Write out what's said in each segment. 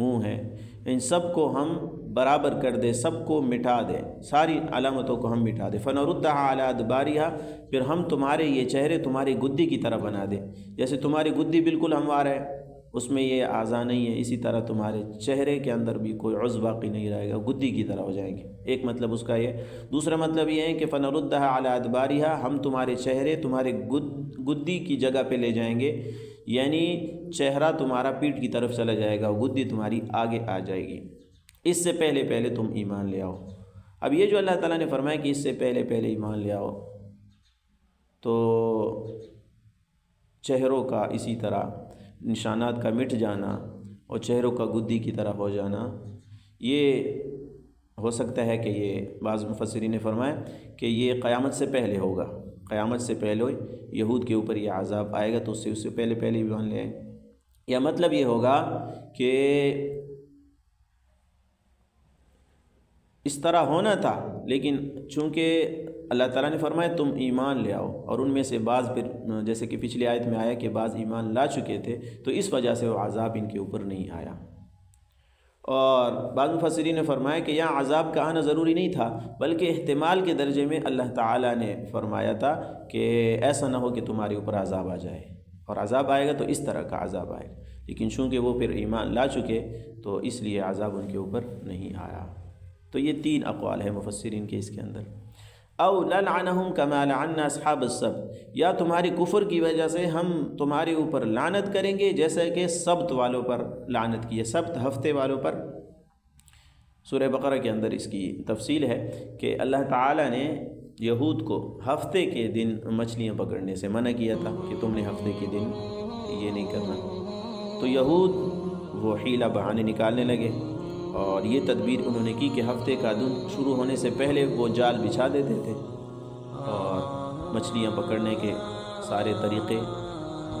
منہ ہے، ان سب کو ہم برابر کر دے، سب کو مٹا دے، ساری علامتوں کو ہم مٹا دے۔ فَنَرُدَّهَا عَلَىٰ أَدْبَارِهَا، پھر ہم تمہارے یہ چہرے تمہاری گدی کی طرح بنا دیں۔ جیسے تمہاری گدی بالکل ہموار ہے، اس میں یہ اعضاء نہیں ہے، اسی طرح تمہارے چہرے کے اندر بھی کوئی عضو باقی نہیں رہے گا، گدی کی طرح ہو جائیں گے۔ ایک مطلب اس کا یہ۔ دوسرا مطلب یہ ہے کہ فَنَرُدَّهَا عَلَىٰ أَدْبَارِهَا، ہم تمہارے چہرے تمہارے گدی کی جگہ پہ لے جائیں گے، یعنی چہرہ تمہارا پیٹھ کی طرف چلا جائے گا، گدی تمہاری آگے آ جائے گی۔ اس سے پہلے پہلے تم ایمان لے آؤ۔ اب یہ جو اللہ تعالیٰ نے فرمایا کہ اس سے پہلے پہلے ایمان لے آؤ، تو چہروں کا اسی طرح نشانات کا مٹ جانا اور چہروں کا گدی کی طرح ہو جانا، یہ ہو سکتا ہے کہ یہ بعض مفسرین نے فرمایا کہ یہ قیامت سے پہلے ہوگا، قیامت سے پہلے یہود کے اوپر یہ عذاب آئے گا، تو اس سے پہلے پہلے ایمان لے آئے۔ یا مطلب یہ ہوگا کہ اس طرح ہونا تھا، لیکن چونکہ اللہ تعالیٰ نے فرمایا تم ایمان لے آؤ، اور ان میں سے بعض پھر جیسے کہ پچھلی آیت میں آیا کہ بعض ایمان لا چکے تھے، تو اس وجہ سے وہ عذاب ان کے اوپر نہیں آیا۔ اور بعض مفسرین نے فرمایا کہ یہاں عذاب کا آنا ضروری نہیں تھا، بلکہ احتمال کے درجے میں اللہ تعالیٰ نے فرمایا تھا کہ ایسا نہ ہو کہ تمہارے اوپر عذاب آ جائے، اور عذاب آئے گا تو اس طرح کا عذاب آئے گا، لیکن چونکہ وہ پھر ایمان لا چکے تو اس لیے عذاب ان کے اوپر نہیں آیا۔ تو یہ تین اقوال ہیں مفسرین کے اس کے اندر۔ او لَلْعَنَهُمْ كَمَا لَعَنَّا أَصْحَابَ السَّبْتِ، یا تمہاری کفر کی وجہ سے ہم تمہارے اوپر لعنت کریں گے جیسا کہ سبت والوں پر لعنت کی ہے، سبت ہفتے والوں پر۔ سورہ بقرہ کے اندر اس کی تفصیل ہے کہ اللہ تعالیٰ نے یہود کو ہفتے کے دن مچھلیاں پکڑنے سے منع کیا تھا کہ تم نے ہفتے کے دن یہ نہیں کرنا، تو یہود وہ حیلہ بہانے نکالنے لگے، اور یہ تدبیر انہوں نے کی کہ ہفتے کا دن شروع ہونے سے پہلے وہ جال بچھا دیتے تھے اور مچھلیاں پکڑنے کے سارے طریقے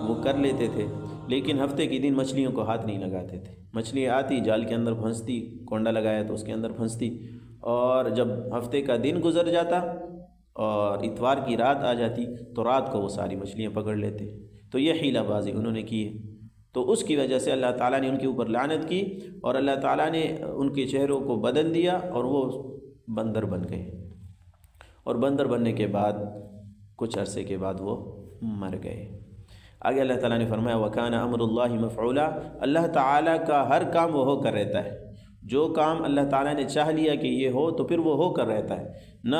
وہ کر لیتے تھے، لیکن ہفتے کے دن مچھلیوں کو ہاتھ نہیں لگاتے تھے۔ مچھلی آتی جال کے اندر پھنستی، کونڈا لگایا تو اس کے اندر پھنستی، اور جب ہفتے کا دن گزر جاتا اور اتوار کی رات آ جاتی تو رات کو وہ ساری مچھلیاں پکڑ لیتے۔ تو یہ حیلہ بازی انہوں نے کی ہے، تو اس کی وجہ سے اللہ تعالیٰ نے ان کے اوپر لعنت کی، اور اللہ تعالیٰ نے ان کے چہروں کو بدل دیا اور وہ بندر بن گئے، اور بندر بننے کے بعد کچھ عرصے کے بعد وہ مر گئے۔ آگے اللہ تعالیٰ نے فرمایا وَكَانَ أَمْرُ اللَّهِ مَفْعُولًا، اللہ تعالیٰ کا ہر کام وہ ہو کر رہتا ہے، جو کام اللہ تعالیٰ نے چاہ لیا کہ یہ ہو تو پھر وہ ہو کر رہتا ہے، نہ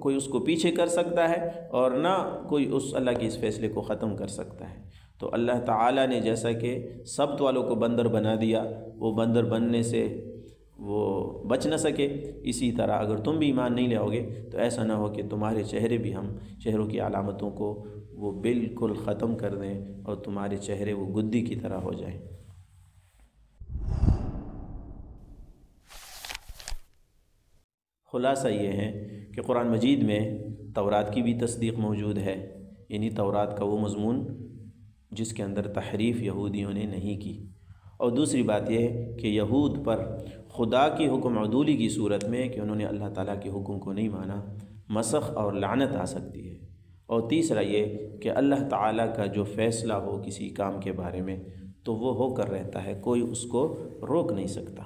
کوئی اس کو پیچھے کر سکتا ہے اور نہ کوئی اس اللہ کے اس فیصلے کو ختم کر سکتا ہے۔ تو اللہ تعالیٰ نے جیسا کہ سبت والوں کو بندر بنا دیا، وہ بندر بننے سے وہ بچ نہ سکے، اسی طرح اگر تم بھی ایمان نہیں لاؤ گے تو ایسا نہ ہو کہ تمہارے چہرے بھی ہم چہروں کی علامتوں کو وہ بالکل ختم کر دیں اور تمہارے چہرے وہ گدی کی طرح ہو جائیں۔ خلاصہ یہ ہے کہ قرآن مجید میں تورات کی بھی تصدیق موجود ہے، یعنی تورات کا وہ مضمون جس کے اندر تحریف یہودیوں نے نہیں کی، اور دوسری بات یہ ہے کہ یہود پر خدا کی حکم عدولی کی صورت میں کہ انہوں نے اللہ تعالیٰ کے حکم کو نہیں مانا، مسخ اور لعنت آ سکتی ہے، اور تیسرا یہ کہ اللہ تعالیٰ کا جو فیصلہ ہو کسی کام کے بارے میں تو وہ ہو کر رہتا ہے، کوئی اس کو روک نہیں سکتا۔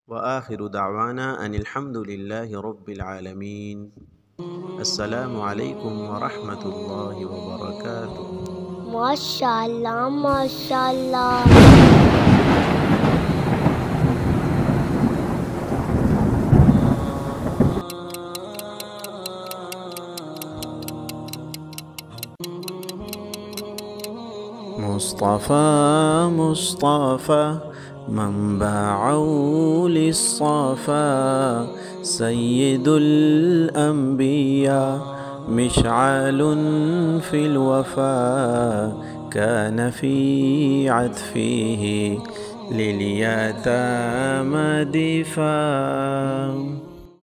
وآخر دعوانا ان الحمد للہ رب العالمین۔ السلام علیکم ورحمۃ اللہ وبرکاتہ۔ ماشاءاللہ ماشاءاللہ۔ مصطفى مصطفى منبع للصفا سيد الأنبياء مشعل في الوفا كان في عطفه لليتامى دفاع